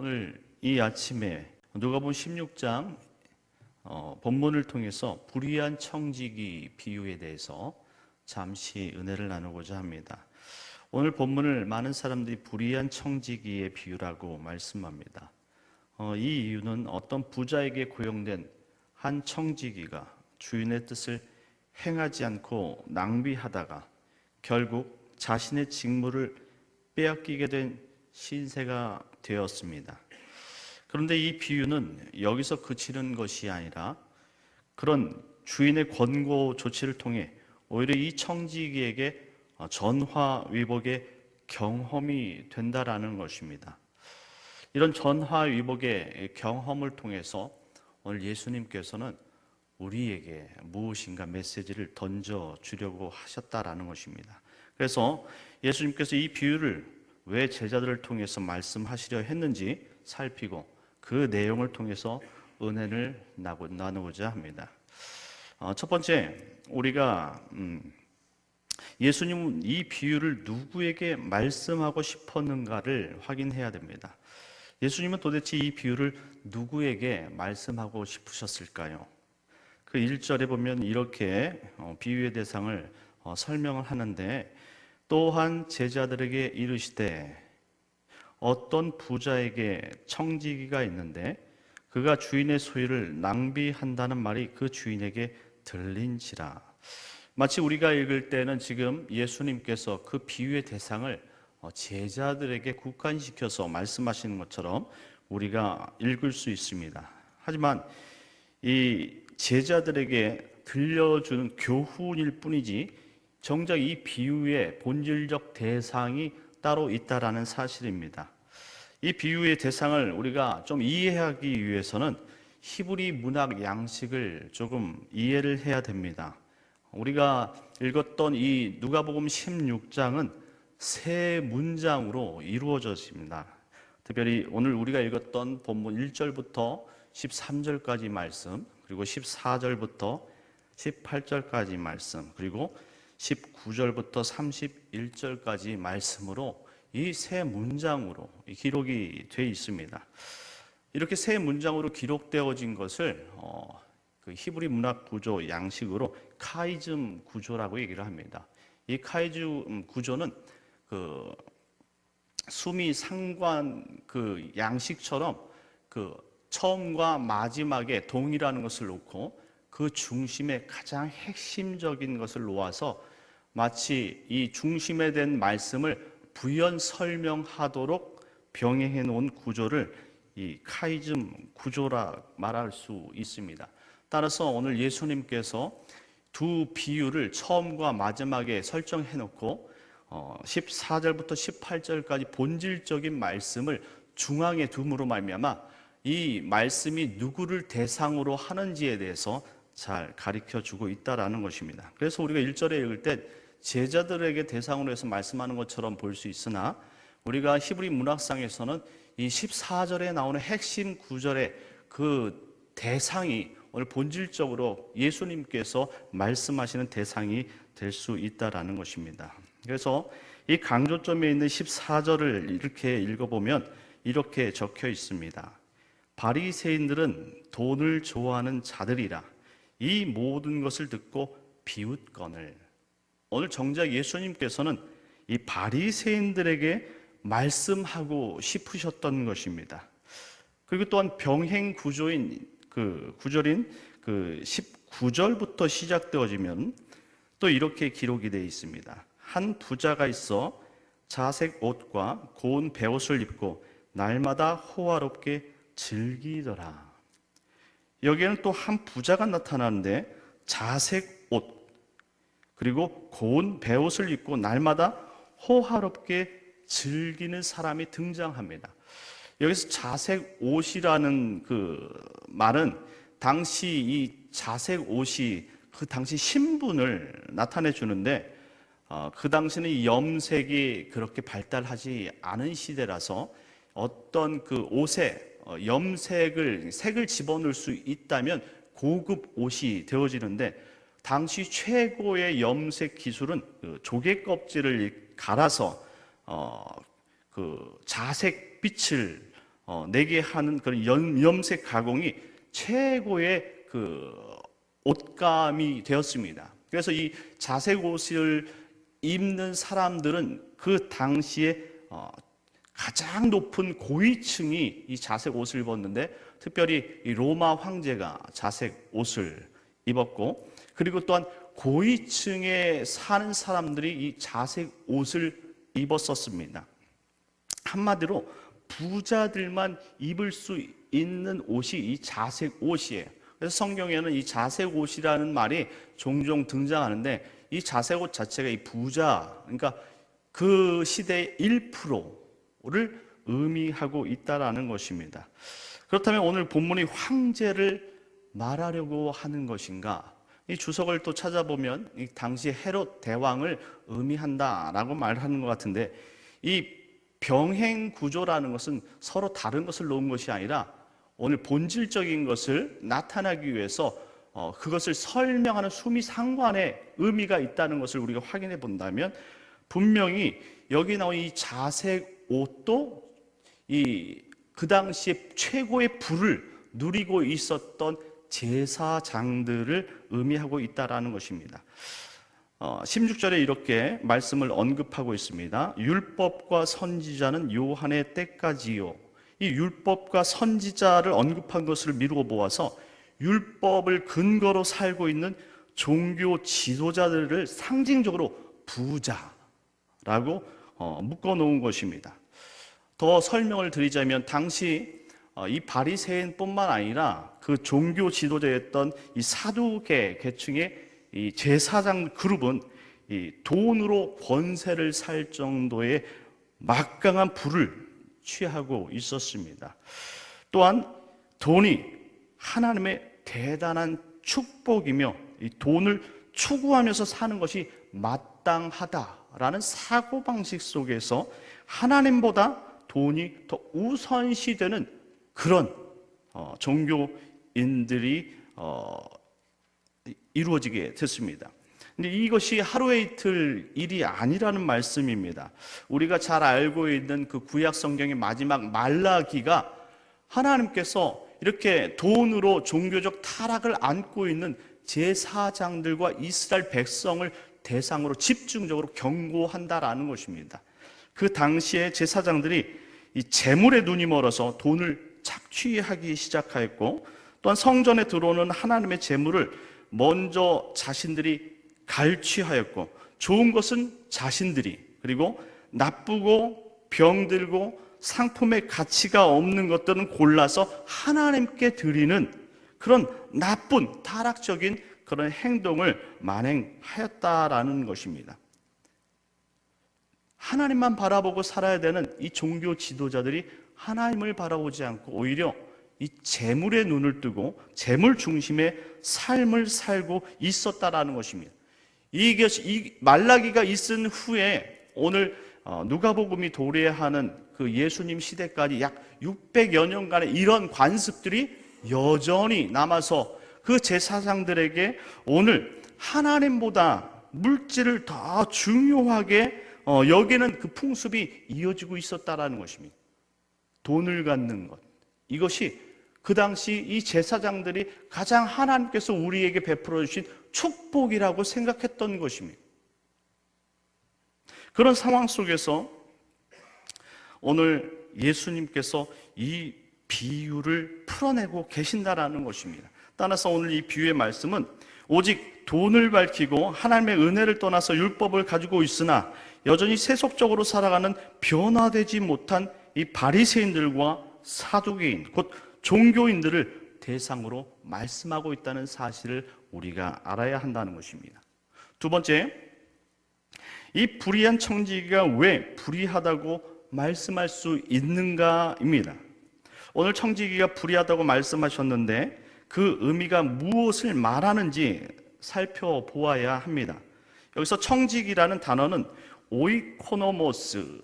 오늘 이 아침에 누가복음 16장 본문을 통해서 불의한 청지기 비유에 대해서 잠시 은혜를 나누고자 합니다. 오늘 본문을 많은 사람들이 불의한 청지기의 비유라고 말씀합니다. 이 이유는 어떤 부자에게 고용된 한 청지기가 주인의 뜻을 행하지 않고 낭비하다가 결국 자신의 직무를 빼앗기게 된 신세가 되었습니다. 그런데 이 비유는 여기서 그치는 것이 아니라 그런 주인의 권고 조치를 통해 오히려 이 청지기에게 전화위복의 경험이 된다라는 것입니다. 이런 전화위복의 경험을 통해서 오늘 예수님께서는 우리에게 무엇인가 메시지를 던져주려고 하셨다라는 것입니다. 그래서 예수님께서 이 비유를 왜 제자들을 통해서 말씀하시려 했는지 살피고 그 내용을 통해서 은혜를 나누고자 합니다. 첫 번째, 우리가 예수님은 이 비유를 누구에게 말씀하고 싶었는가를 확인해야 됩니다. 예수님은 도대체 이 비유를 누구에게 말씀하고 싶으셨을까요? 그 1절에 보면 이렇게 비유의 대상을 설명을 하는데, 또한 제자들에게 이르시되 어떤 부자에게 청지기가 있는데 그가 주인의 소유를 낭비한다는 말이 그 주인에게 들린지라. 마치 우리가 읽을 때는 지금 예수님께서 그 비유의 대상을 제자들에게 국한시켜서 말씀하시는 것처럼 우리가 읽을 수 있습니다. 하지만 이 제자들에게 들려주는 교훈일 뿐이지 정작 이 비유의 본질적 대상이 따로 있다라는 사실입니다. 이 비유의 대상을 우리가 좀 이해하기 위해서는 히브리 문학 양식을 조금 이해를 해야 됩니다. 우리가 읽었던 이 누가복음 16장은 세 문장으로 이루어져 있습니다. 특별히 오늘 우리가 읽었던 본문 1절부터 13절까지 말씀, 그리고 14절부터 18절까지 말씀, 그리고 19절부터 31절까지 말씀으로 이 세 문장으로 기록이 되어 있습니다. 이렇게 세 문장으로 기록되어진 것을 그 히브리 문학 구조 양식으로 카이즘 구조라고 얘기를 합니다. 이 카이즘 구조는 그 수미 상관 그 양식처럼 그 처음과 마지막에 동이라는 것을 놓고 그 중심에 가장 핵심적인 것을 놓아서 마치 이 중심에 된 말씀을 부연 설명하도록 병행해 놓은 구조를 이 카이즘 구조라 말할 수 있습니다. 따라서 오늘 예수님께서 두 비유를 처음과 마지막에 설정해 놓고 14절부터 18절까지 본질적인 말씀을 중앙에 둠으로 말미암아 이 말씀이 누구를 대상으로 하는지에 대해서 잘 가르쳐주고 있다라는 것입니다. 그래서 우리가 1절에 읽을 때 제자들에게 대상으로 해서 말씀하는 것처럼 볼 수 있으나 우리가 히브리 문학상에서는 이 14절에 나오는 핵심 구절의 그 대상이 오늘 본질적으로 예수님께서 말씀하시는 대상이 될 수 있다라는 것입니다. 그래서 이 강조점에 있는 14절을 이렇게 읽어보면 이렇게 적혀 있습니다. 바리새인들은 돈을 좋아하는 자들이라 이 모든 것을 듣고 비웃거늘. 오늘 정작 예수님께서는 이 바리새인들에게 말씀하고 싶으셨던 것입니다. 그리고 또한 병행 구조인 그 구절인 그 19절부터 시작되어지면 또 이렇게 기록이 되어 있습니다. 한 부자가 있어 자색 옷과 고운 베옷을 입고 날마다 호화롭게 즐기더라. 여기에는 또 한 부자가 나타나는데 자색 옷 그리고 고운 베옷을 입고 날마다 호화롭게 즐기는 사람이 등장합니다. 여기서 자색 옷이라는 그 말은 당시 이 자색 옷이 그 당시 신분을 나타내 주는데 그 당시는 이 염색이 그렇게 발달하지 않은 시대라서 어떤 그 옷에 색을 집어넣을 수 있다면 고급 옷이 되어지는데 당시 최고의 염색 기술은 조개 껍질을 갈아서 그 자색 빛을 내게 하는 그런 염색 가공이 최고의 그 옷감이 되었습니다. 그래서 이 자색 옷을 입는 사람들은 그 당시에 가장 높은 고위층이 이 자색 옷을 입었는데, 특별히 이 로마 황제가 자색 옷을 입었고, 그리고 또한 고위층에 사는 사람들이 이 자색 옷을 입었었습니다. 한마디로 부자들만 입을 수 있는 옷이 이 자색 옷이에요. 그래서 성경에는 이 자색 옷이라는 말이 종종 등장하는데, 이 자색 옷 자체가 이 부자, 그러니까 그 시대의 1%를 의미하고 있다라는 것입니다. 그렇다면 오늘 본문이 황제를 말하려고 하는 것인가? 이 주석을 또 찾아보면 이 당시 헤롯 대왕을 의미한다라고 말하는 것 같은데, 이 병행 구조라는 것은 서로 다른 것을 놓은 것이 아니라 오늘 본질적인 것을 나타나기 위해서 그것을 설명하는 수미상관의 의미가 있다는 것을 우리가 확인해 본다면, 분명히 여기 나온 이 자색 옷도 그 당시에 최고의 부를 누리고 있었던 제사장들을 의미하고 있다라는 것입니다. 16절에 이렇게 말씀을 언급하고 있습니다. 율법과 선지자는 요한의 때까지요. 이 율법과 선지자를 언급한 것을 미루어 보아서 율법을 근거로 살고 있는 종교 지도자들을 상징적으로 부자라고 묶어 놓은 것입니다. 더 설명을 드리자면, 당시 이 바리새인뿐만 아니라 그 종교 지도자였던 이 사두개 계층의 이 제사장 그룹은 이 돈으로 권세를 살 정도의 막강한 부를 취하고 있었습니다. 또한 돈이 하나님의 대단한 축복이며 이 돈을 추구하면서 사는 것이 마땅하다라는 사고방식 속에서 하나님보다 돈이 더 우선시되는 그런 종교인들이 이루어지게 됐습니다. 근데 이것이 하루에 이틀 일이 아니라는 말씀입니다. 우리가 잘 알고 있는 그 구약 성경의 마지막 말라기가 하나님께서 이렇게 돈으로 종교적 타락을 안고 있는 제사장들과 이스라엘 백성을 대상으로 집중적으로 경고한다라는 것입니다. 그 당시에 제사장들이 이 재물에 눈이 멀어서 돈을 착취하기 시작하였고, 또한 성전에 들어오는 하나님의 재물을 먼저 자신들이 갈취하였고, 좋은 것은 자신들이, 그리고 나쁘고 병들고 상품의 가치가 없는 것들은 골라서 하나님께 드리는 그런 나쁜 타락적인 그런 행동을 만행하였다라는 것입니다. 하나님만 바라보고 살아야 되는 이 종교 지도자들이 하나님을 바라보지 않고 오히려 이 재물에 눈을 뜨고 재물 중심의 삶을 살고 있었다라는 것입니다. 이 말라기가 있은 후에 오늘 누가복음이 도래하는 그 예수님 시대까지 약 600여 년간의 이런 관습들이 여전히 남아서 그 제사장들에게 오늘 하나님보다 물질을 더 중요하게 여기는 그 풍습이 이어지고 있었다라는 것입니다. 돈을 갖는 것, 이것이 그 당시 이 제사장들이 가장 하나님께서 우리에게 베풀어 주신 축복이라고 생각했던 것입니다. 그런 상황 속에서 오늘 예수님께서 이 비유를 풀어내고 계신다라는 것입니다. 따라서 오늘 이 비유의 말씀은 오직 돈을 밝히고 하나님의 은혜를 떠나서 율법을 가지고 있으나 여전히 세속적으로 살아가는 변화되지 못한 이 바리새인들과 사두개인, 곧 종교인들을 대상으로 말씀하고 있다는 사실을 우리가 알아야 한다는 것입니다. 두 번째, 이 불의한 청지기가 왜 불의하다고 말씀할 수 있는가입니다. 오늘 청지기가 불의하다고 말씀하셨는데 그 의미가 무엇을 말하는지 살펴보아야 합니다. 여기서 청지기라는 단어는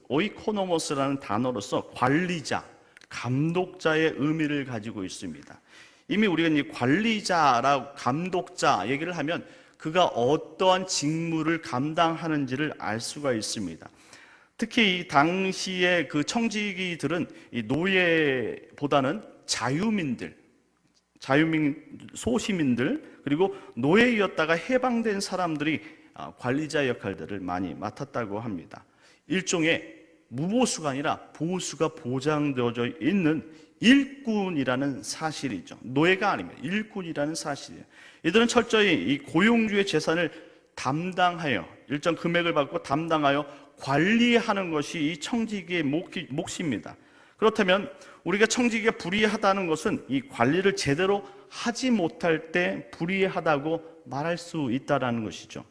오이코노모스라는 단어로서 관리자, 감독자의 의미를 가지고 있습니다. 이미 우리가 이 관리자라고 감독자 얘기를 하면 그가 어떠한 직무를 감당하는지를 알 수가 있습니다. 특히 이 당시의 그 청지기들은 이 노예보다는 소시민들, 그리고 노예였다가 해방된 사람들이 관리자 역할들을 많이 맡았다고 합니다. 일종의 무보수가 아니라 보수가 보장되어져 있는 일꾼이라는 사실이죠. 노예가 아닙니다. 일꾼이라는 사실이에요. 이들은 철저히 이 고용주의 재산을 담당하여 일정 금액을 받고 담당하여 관리하는 것이 이 청지기의 몫입니다. 그렇다면 우리가 청지기가 불의하다는 것은 이 관리를 제대로 하지 못할 때 불의하다고 말할 수 있다는 것이죠.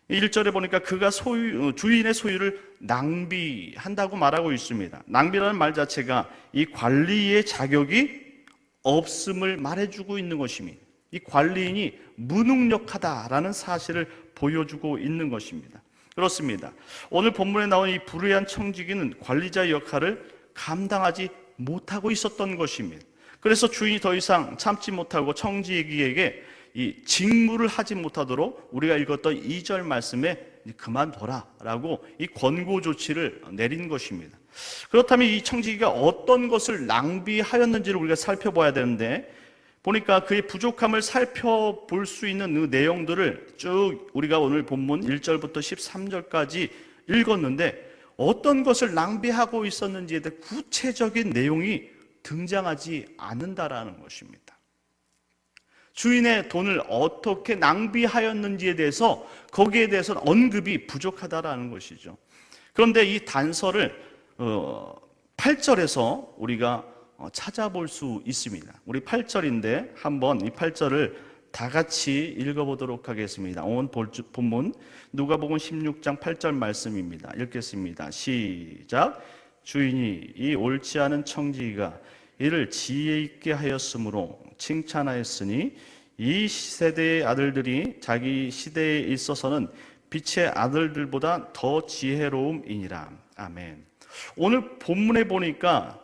1절에 보니까 그가 주인의 소유를 낭비한다고 말하고 있습니다. 낭비라는 말 자체가 이 관리의 자격이 없음을 말해주고 있는 것입니다. 이 관리인이 무능력하다라는 사실을 보여주고 있는 것입니다. 그렇습니다. 오늘 본문에 나온 이 불의한 청지기는 관리자의 역할을 감당하지 못하고 있었던 것입니다. 그래서 주인이 더 이상 참지 못하고 청지기에게 이 직무를 하지 못하도록 우리가 읽었던 2절 말씀에 그만둬라 라고 이 권고 조치를 내린 것입니다. 그렇다면 이 청지기가 어떤 것을 낭비하였는지를 우리가 살펴봐야 되는데, 보니까 그의 부족함을 살펴볼 수 있는 그 내용들을 쭉 우리가 오늘 본문 1절부터 13절까지 읽었는데, 어떤 것을 낭비하고 있었는지에 대해 구체적인 내용이 등장하지 않는다라는 것입니다. 주인의 돈을 어떻게 낭비하였는지에 대해서, 거기에 대해서는 언급이 부족하다라는 것이죠. 그런데 이 단서를 8절에서 우리가 찾아볼 수 있습니다. 우리 8절인데 한번 이 8절을 다 같이 읽어보도록 하겠습니다. 오늘 본문 누가복음 16장 8절 말씀입니다. 읽겠습니다. 시작. 주인이 이 옳지 않은 청지기가 이를 지혜 있게 하였으므로 칭찬하였으니 이 세대의 아들들이 자기 시대에 있어서는 빛의 아들들보다 더 지혜로움이니라. 아멘. 오늘 본문에 보니까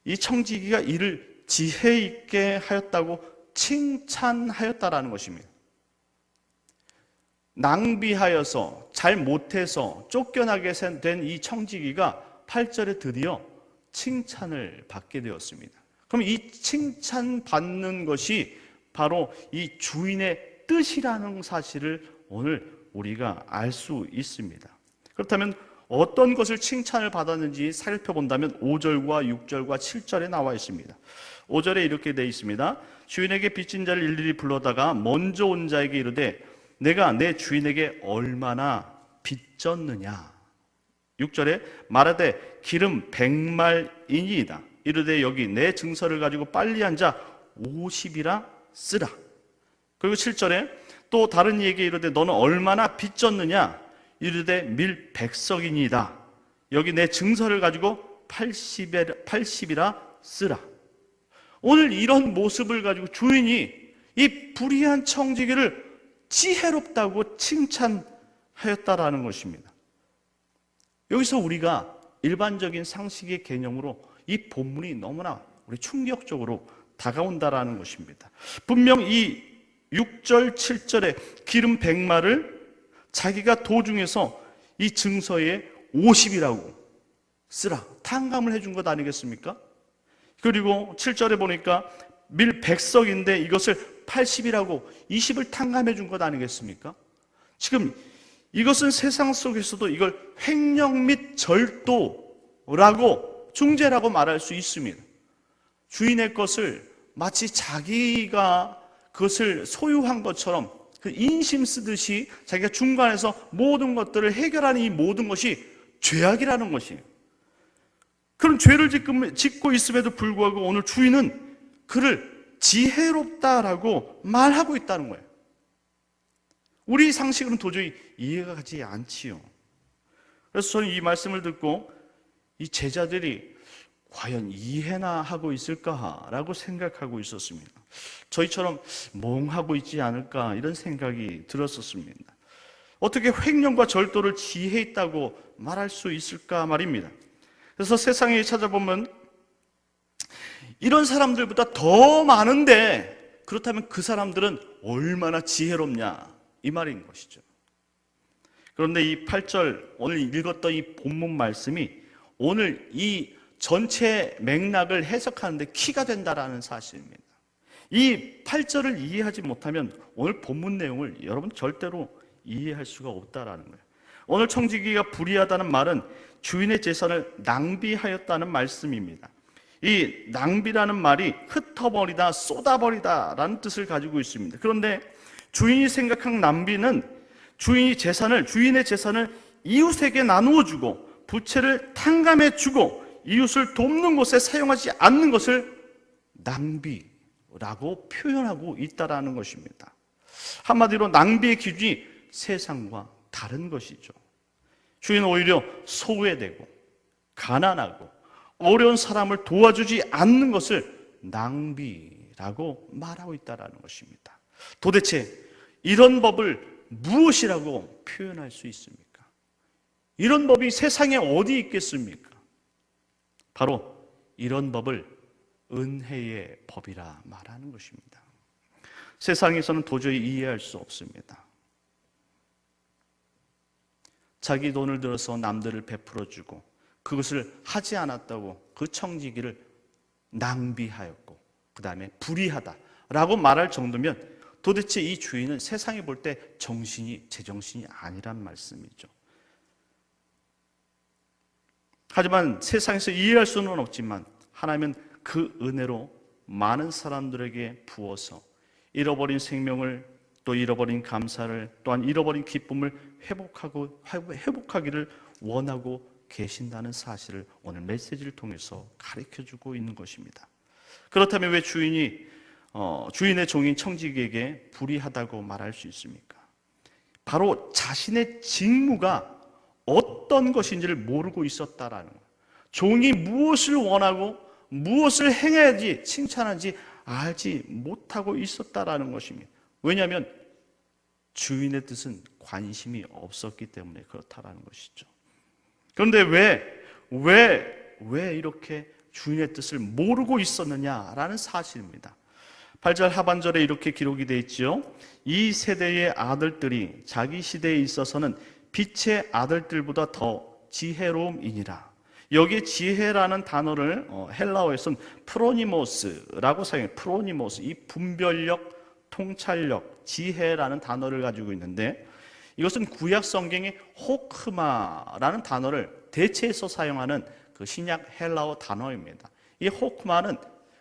이 청지기가 이를 지혜 있게 하였다고 칭찬하였다라는 것입니다. 낭비하여서 잘 못해서 쫓겨나게 된 이 청지기가 8절에 드디어 칭찬을 받게 되었습니다. 그럼 이 칭찬받는 것이 바로 이 주인의 뜻이라는 사실을 오늘 우리가 알 수 있습니다. 그렇다면 어떤 것을 칭찬을 받았는지 살펴본다면 5절과 6절과 7절에 나와 있습니다. 5절에 이렇게 되어 있습니다. 주인에게 빚진 자를 일일이 불러다가 먼저 온 자에게 이르되 내가 내 주인에게 얼마나 빚졌느냐. 6절에 말하되 기름 100말이니이다. 이르되 여기 내 증서를 가지고 빨리 앉아 50이라 쓰라. 그리고 7절에 또 다른 이에게 이르되 너는 얼마나 빚졌느냐. 이르되 밀 100석이니이다. 여기 내 증서를 가지고 80이라 쓰라. 오늘 이런 모습을 가지고 주인이 이 불의한 청지기를 지혜롭다고 칭찬하였다라는 것입니다. 여기서 우리가 일반적인 상식의 개념으로 이 본문이 너무나 우리 충격적으로 다가온다라는 것입니다. 분명 이 6절, 7절에 기름 100마를 자기가 도중에서 이 증서에 50이라고 쓰라, 탕감을 해준 것 아니겠습니까? 그리고 7절에 보니까 밀 100석인데 이것을 80이라고 20을 탕감해 준 것 아니겠습니까? 지금 이것은 세상 속에서도 이걸 횡령 및 절도라고, 중죄라고 말할 수 있습니다. 주인의 것을 마치 자기가 그것을 소유한 것처럼 그 인심 쓰듯이 자기가 중간에서 모든 것들을 해결하는 이 모든 것이 죄악이라는 것이에요. 그런 죄를 짓고 있음에도 불구하고 오늘 주인은 그를 지혜롭다라고 말하고 있다는 거예요. 우리 상식으로는 도저히 이해가 가지 않지요. 그래서 저는 이 말씀을 듣고 이 제자들이 과연 이해나 하고 있을까라고 생각하고 있었습니다. 저희처럼 멍하고 있지 않을까 이런 생각이 들었었습니다. 어떻게 횡령과 절도를 지혜 있다고 말할 수 있을까 말입니다. 그래서 세상에 찾아보면 이런 사람들보다 더 많은데 그렇다면 그 사람들은 얼마나 지혜롭냐 이 말인 것이죠. 그런데 이 8절 오늘 읽었던 이 본문 말씀이 오늘 이 전체 맥락을 해석하는데 키가 된다라는 사실입니다. 이 8절을 이해하지 못하면 오늘 본문 내용을 여러분 절대로 이해할 수가 없다라는 거예요. 오늘 청지기가 불의하다는 말은 주인의 재산을 낭비하였다는 말씀입니다. 이 낭비라는 말이 흩어버리다, 쏟아버리다라는 뜻을 가지고 있습니다. 그런데 주인이 생각한 낭비는 주인의 재산을 이웃에게 나누어 주고 부채를 탕감해 주고 이웃을 돕는 곳에 사용하지 않는 것을 낭비라고 표현하고 있다라는 것입니다. 한마디로 낭비의 기준이 세상과 다른 것이죠. 주인은 오히려 소외되고 가난하고 어려운 사람을 도와주지 않는 것을 낭비라고 말하고 있다는 것입니다. 도대체 이런 법을 무엇이라고 표현할 수 있습니까? 이런 법이 세상에 어디 있겠습니까? 바로 이런 법을 은혜의 법이라 말하는 것입니다. 세상에서는 도저히 이해할 수 없습니다. 자기 돈을 들어서 남들을 베풀어주고 그것을 하지 않았다고 그 청지기를 낭비하였고 그 다음에 불의하다라고 말할 정도면 도대체 이 주인은 세상에 볼 때 제정신이 아니란 말씀이죠. 하지만 세상에서 이해할 수는 없지만 하나님은 그 은혜로 많은 사람들에게 부어서 잃어버린 생명을 또 잃어버린 감사를 또한 잃어버린 기쁨을 회복하기를 원하고 계신다는 사실을 오늘 메시지를 통해서 가르쳐주고 있는 것입니다. 그렇다면 왜 주인의 종인 청지기에게 불의하다고 말할 수 있습니까? 바로 자신의 직무가 어떤 것인지를 모르고 있었다라는 거예요. 종이 무엇을 원하고 무엇을 행해야지 칭찬하지 알지 못하고 있었다라는 것입니다. 왜냐하면 주인의 뜻은 관심이 없었기 때문에 그렇다라는 것이죠. 그런데 왜 이렇게 주인의 뜻을 모르고 있었느냐라는 사실입니다. 8절 하반절에 이렇게 기록이 되어 있죠. 이 세대의 아들들이 자기 시대에 있어서는 빛의 아들들보다 더 지혜로움이니라. 여기 지혜라는 단어를 헬라어에서는 프로니모스라고 사용해요. 프로니모스, 이 분별력, 통찰력, 지혜라는 단어를 가지고 있는데 이것은 구약 성경의 호크마라는 단어를 대체해서 사용하는 그 신약 헬라어 단어입니다. 이 호크마는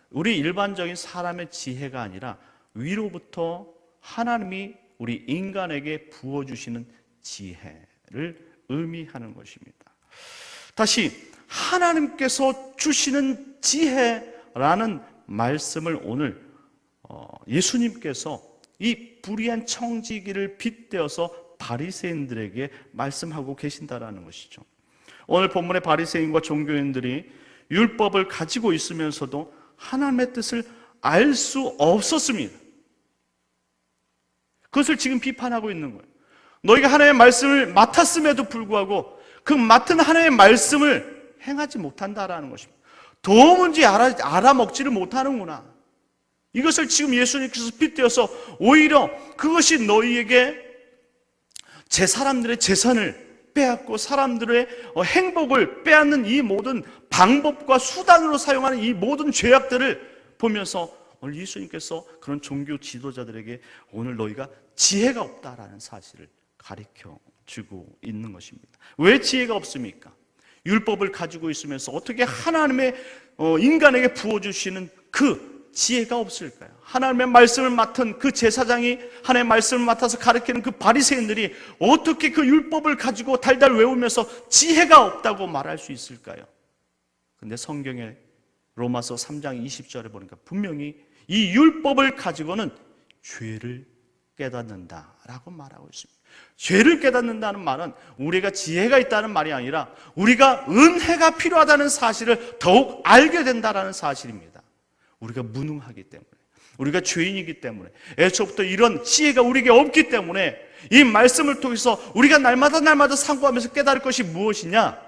우리 일반적인 사람의 지혜가 아니라 위로부터 하나님이 우리 인간에게 부어주시는 지혜를 의미하는 것입니다. 다시 하나님께서 주시는 지혜라는 말씀을 오늘 예수님께서 이 불의한 청지기를 빗대어서 바리새인들에게 말씀하고 계신다라는 것이죠. 오늘 본문의 바리새인과 종교인들이 율법을 가지고 있으면서도 하나님의 뜻을 알 수 없었습니다. 그것을 지금 비판하고 있는 거예요. 너희가 하나님의 말씀을 맡았음에도 불구하고 그 맡은 하나님의 말씀을 행하지 못한다라는 것입니다. 도무지 알아먹지를 못하는구나. 이것을 지금 예수님께서 빗대어서 오히려 그것이 너희에게 사람들의 재산을 빼앗고 사람들의 행복을 빼앗는 이 모든 방법과 수단으로 사용하는 이 모든 죄악들을 보면서 오늘 예수님께서 그런 종교 지도자들에게 오늘 너희가 지혜가 없다라는 사실을 가르쳐 주고 있는 것입니다. 왜 지혜가 없습니까? 율법을 가지고 있으면서 어떻게 하나님의 인간에게 부어주시는 그 지혜가 없을까요? 하나님의 말씀을 맡은 그 제사장이 하나님의 말씀을 맡아서 가르치는 그 바리새인들이 어떻게 그 율법을 가지고 달달 외우면서 지혜가 없다고 말할 수 있을까요? 근데 성경에 로마서 3장 20절에 보니까 분명히 이 율법을 가지고는 죄를 깨닫는다라고 말하고 있습니다. 죄를 깨닫는다는 말은 우리가 지혜가 있다는 말이 아니라 우리가 은혜가 필요하다는 사실을 더욱 알게 된다는 사실입니다. 우리가 무능하기 때문에, 우리가 죄인이기 때문에, 애초부터 이런 지혜가 우리에게 없기 때문에 이 말씀을 통해서 우리가 날마다 상고하면서 깨달을 것이 무엇이냐?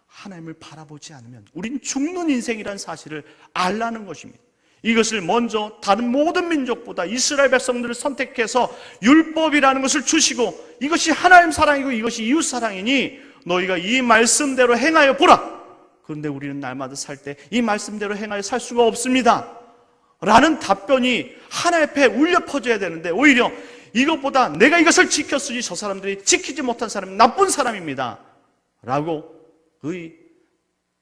하나님을 바라보지 않으면 우린 죽는 인생이라는 사실을 알라는 것입니다. 이것을 먼저 다른 모든 민족보다 이스라엘 백성들을 선택해서 율법이라는 것을 주시고 이것이 하나님 사랑이고 이것이 이웃 사랑이니 너희가 이 말씀대로 행하여 보라. 그런데 우리는 날마다 살 때 이 말씀대로 행하여 살 수가 없습니다 라는 답변이 하나님 앞에 울려 퍼져야 되는데 오히려 이것보다 내가 이것을 지켰으니 저 사람들이 지키지 못한 사람은 나쁜 사람입니다 라고 그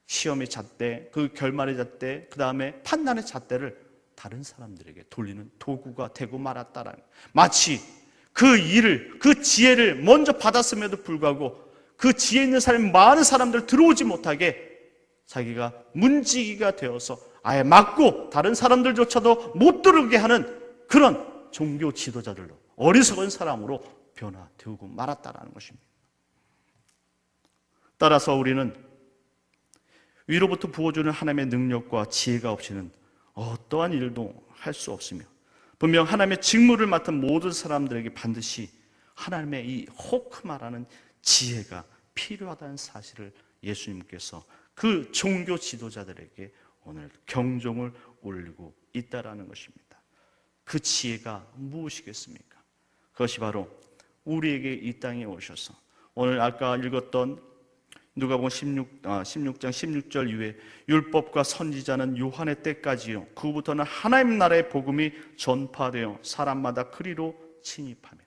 시험의 잣대, 그 결말의 잣대, 그 다음에 판단의 잣대를 다른 사람들에게 돌리는 도구가 되고 말았다라는, 마치 그 일을, 그 지혜를 먼저 받았음에도 불구하고 그 지혜 있는 사람이 많은 사람들 들어오지 못하게 자기가 문지기가 되어서 아예 막고 다른 사람들조차도 못 들어오게 하는 그런 종교 지도자들로, 어리석은 사람으로 변화되고 말았다라는 것입니다. 따라서 우리는 위로부터 부어주는 하나님의 능력과 지혜가 없이는 어떠한 일도 할 수 없으며, 분명 하나님의 직무를 맡은 모든 사람들에게 반드시 하나님의 이 호크마라는 지혜가 필요하다는 사실을 예수님께서 그 종교 지도자들에게 오늘 경종을 울리고 있다라는 것입니다. 그 지혜가 무엇이겠습니까? 그것이 바로 우리에게 이 땅에 오셔서 오늘 아까 읽었던 누가복음 16장 16절 이후에 율법과 선지자는 요한의 때까지요, 그 후부터는 하나님 나라의 복음이 전파되어 사람마다 그리로 침입하며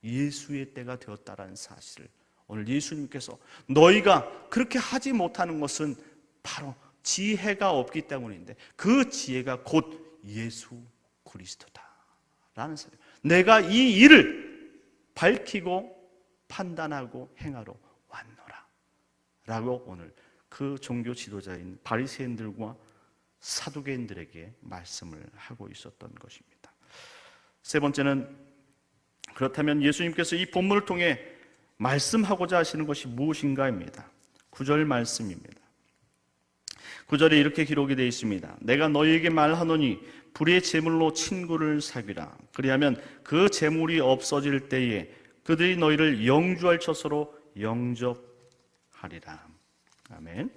예수의 때가 되었다라는 사실을 오늘 예수님께서 너희가 그렇게 하지 못하는 것은 바로 지혜가 없기 때문인데 그 지혜가 곧 예수 그리스도다라는 사실, 내가 이 일을 밝히고 판단하고 행하러 왔노라 라고 오늘 그 종교 지도자인 바리새인들과 사두개인들에게 말씀을 하고 있었던 것입니다. 세 번째는, 그렇다면 예수님께서 이 본문을 통해 말씀하고자 하시는 것이 무엇인가입니다. 9절 말씀입니다. 9절에 이렇게 기록이 되어 있습니다. 내가 너희에게 말하노니 불의 제물로 친구를 사귀라. 그리하면 그 제물이 없어질 때에 그들이 너희를 영주할 처소로 영접하리라. 아멘.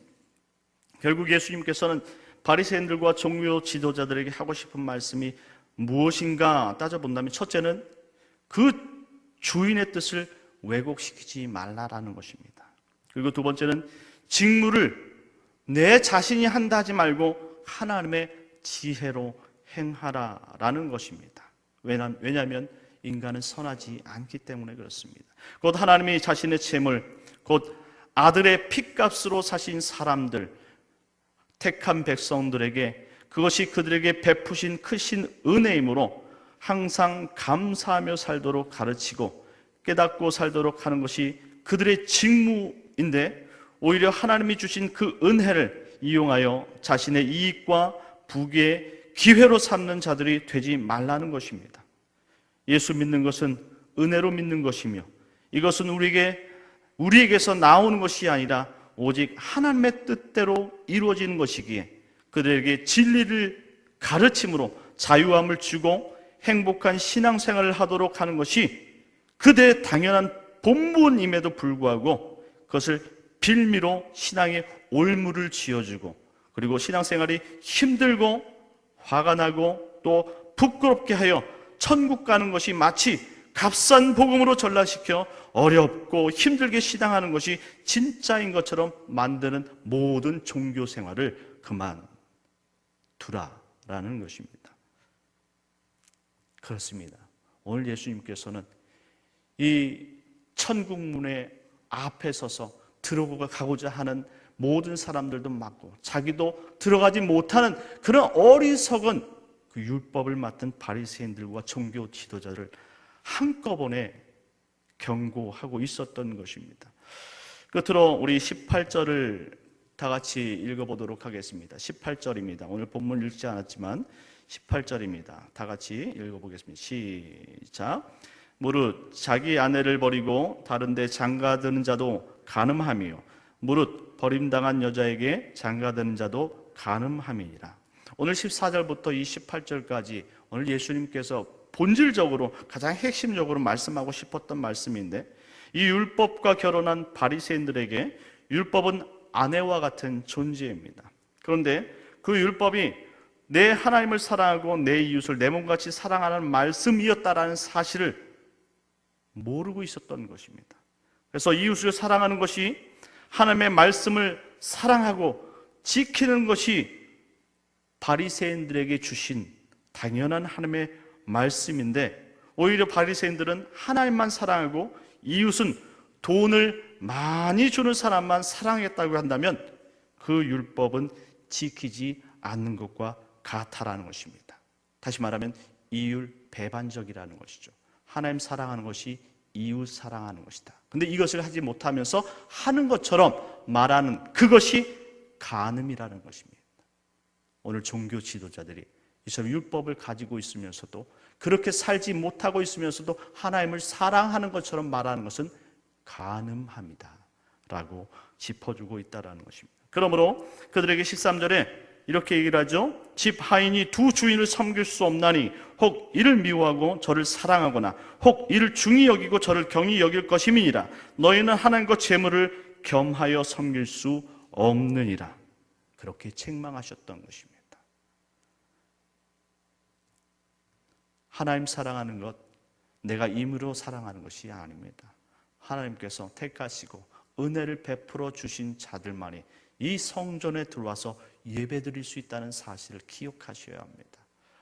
결국 예수님께서는 바리새인들과 종교 지도자들에게 하고 싶은 말씀이 무엇인가 따져본다면, 첫째는 그 주인의 뜻을 왜곡시키지 말라라는 것입니다. 그리고 두 번째는 직무를 내 자신이 한다 하지 말고 하나님의 지혜로 행하라라는 것입니다. 왜냐하면 인간은 선하지 않기 때문에 그렇습니다. 곧 하나님이 자신의 재물, 곧 아들의 핏값으로 사신 사람들, 택한 백성들에게 그것이 그들에게 베푸신 크신 은혜이므로 항상 감사하며 살도록 가르치고 깨닫고 살도록 하는 것이 그들의 직무인데, 오히려 하나님이 주신 그 은혜를 이용하여 자신의 이익과 부귀의 기회로 삼는 자들이 되지 말라는 것입니다. 예수 믿는 것은 은혜로 믿는 것이며, 이것은 우리에게서 나오는 것이 아니라 오직 하나님의 뜻대로 이루어지는 것이기에 그들에게 진리를 가르침으로 자유함을 주고 행복한 신앙생활을 하도록 하는 것이 그들의 당연한 본분임에도 불구하고 그것을 빌미로 신앙의 올무를 지어주고, 그리고 신앙생활이 힘들고 화가 나고 또 부끄럽게 하여 천국 가는 것이 마치 값싼 복음으로 전락시켜 어렵고 힘들게 신앙하는 것이 진짜인 것처럼 만드는 모든 종교 생활을 그만두라라는 것입니다. 그렇습니다. 오늘 예수님께서는 이 천국문의 앞에 서서 들어가고자 하는 모든 사람들도 막고 자기도 들어가지 못하는 그런 어리석은 그 율법을 맡은 바리새인들과 종교 지도자를 한꺼번에 경고하고 있었던 것입니다. 끝으로 우리 18절을 다 같이 읽어보도록 하겠습니다. 18절입니다. 오늘 본문 읽지 않았지만 18절입니다. 다 같이 읽어보겠습니다. 시작. 무릇 자기 아내를 버리고 다른 데 장가드는 자도 간음함이요 무릇 버림당한 여자에게 장가드는 자도 간음함이니라. 오늘 14절부터 이 18절까지 오늘 예수님께서 본질적으로 가장 핵심적으로 말씀하고 싶었던 말씀인데, 이 율법과 결혼한 바리새인들에게 율법은 아내와 같은 존재입니다. 그런데 그 율법이 내 하나님을 사랑하고 내 이웃을 내 몸같이 사랑하는 말씀이었다라는 사실을 모르고 있었던 것입니다. 그래서 이웃을 사랑하는 것이, 하나님의 말씀을 사랑하고 지키는 것이 바리새인들에게 주신 당연한 하나님의 말씀인데, 오히려 바리새인들은 하나님만 사랑하고 이웃은 돈을 많이 주는 사람만 사랑했다고 한다면 그 율법은 지키지 않는 것과 같다라는 것입니다. 다시 말하면 이율 배반적이라는 것이죠. 하나님 사랑하는 것이 이웃 사랑하는 것이다. 근데 이것을 하지 못하면서 하는 것처럼 말하는 그것이 간음이라는 것입니다. 오늘 종교 지도자들이 이처럼 율법을 가지고 있으면서도, 그렇게 살지 못하고 있으면서도 하나님을 사랑하는 것처럼 말하는 것은 간음합니다 라고 짚어주고 있다는 것입니다. 그러므로 그들에게 13절에 이렇게 얘기를 하죠. 집 하인이 두 주인을 섬길 수 없나니 혹 이를 미워하고 저를 사랑하거나 혹 이를 중히 여기고 저를 경히 여길 것임이니라. 너희는 하나님과 재물을 겸하여 섬길 수 없느니라. 그렇게 책망하셨던 것입니다. 하나님 사랑하는 것, 내가 임의로 사랑하는 것이 아닙니다. 하나님께서 택하시고 은혜를 베풀어 주신 자들만이 이 성전에 들어와서 예배드릴 수 있다는 사실을 기억하셔야 합니다.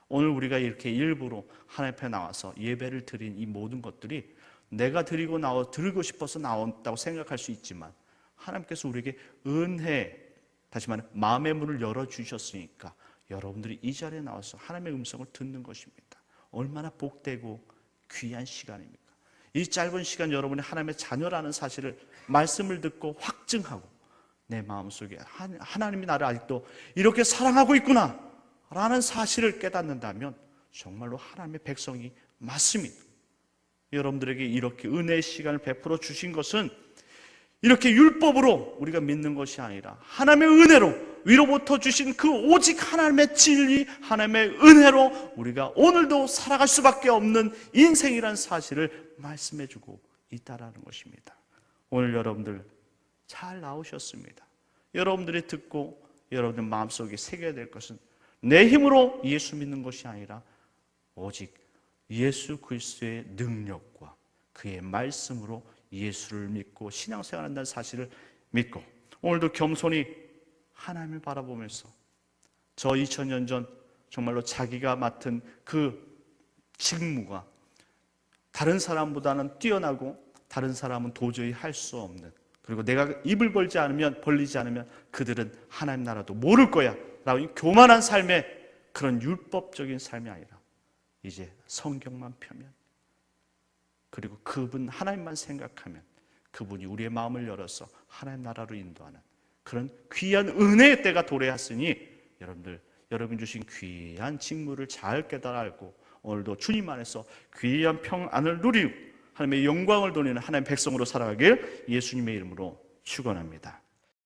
오늘 우리가 이렇게 일부러 하나님 앞에 나와서 예배를 드린 이 모든 것들이 내가 드리고 싶어서 나온다고 생각할 수 있지만, 하나님께서 우리에게 은혜, 다시 말해 마음의 문을 열어주셨으니까 여러분들이 이 자리에 나와서 하나님의 음성을 듣는 것입니다. 얼마나 복되고 귀한 시간입니까? 이 짧은 시간 여러분이 하나님의 자녀라는 사실을, 말씀을 듣고 확증하고 내 마음속에 하나님이 나를 아직도 이렇게 사랑하고 있구나 라는 사실을 깨닫는다면 정말로 하나님의 백성이 맞습니다. 여러분들에게 이렇게 은혜의 시간을 베풀어 주신 것은 이렇게 율법으로 우리가 믿는 것이 아니라 하나님의 은혜로, 위로부터 주신 그 오직 하나님의 진리, 하나님의 은혜로 우리가 오늘도 살아갈 수밖에 없는 인생이라는 사실을 말씀해주고 있다는 것입니다. 오늘 여러분들 잘 나오셨습니다. 여러분들이 듣고 여러분들 마음속에 새겨야 될 것은 내 힘으로 예수 믿는 것이 아니라 오직 예수 그리스도의 능력과 그의 말씀으로 예수를 믿고 신앙생활한다는 사실을 믿고, 오늘도 겸손히 하나님을 바라보면서 저 2000년 전 정말로 자기가 맡은 그 직무가 다른 사람보다는 뛰어나고 다른 사람은 도저히 할 수 없는, 그리고 내가 입을 벌리지 않으면 그들은 하나님 나라도 모를 거야 라고 교만한 삶의 그런 율법적인 삶이 아니라 이제 성경만 펴면, 그리고 그분 하나님만 생각하면 그분이 우리의 마음을 열어서 하나님 나라로 인도하는 그런 귀한 은혜의 때가 도래했으니 여러분 주신 귀한 직무를 잘 깨달아 알고 오늘도 주님 안에서 귀한 평안을 누리고 하나님의 영광을 돌리는 하나님의 백성으로 살아가길 예수님의 이름으로 축원합니다.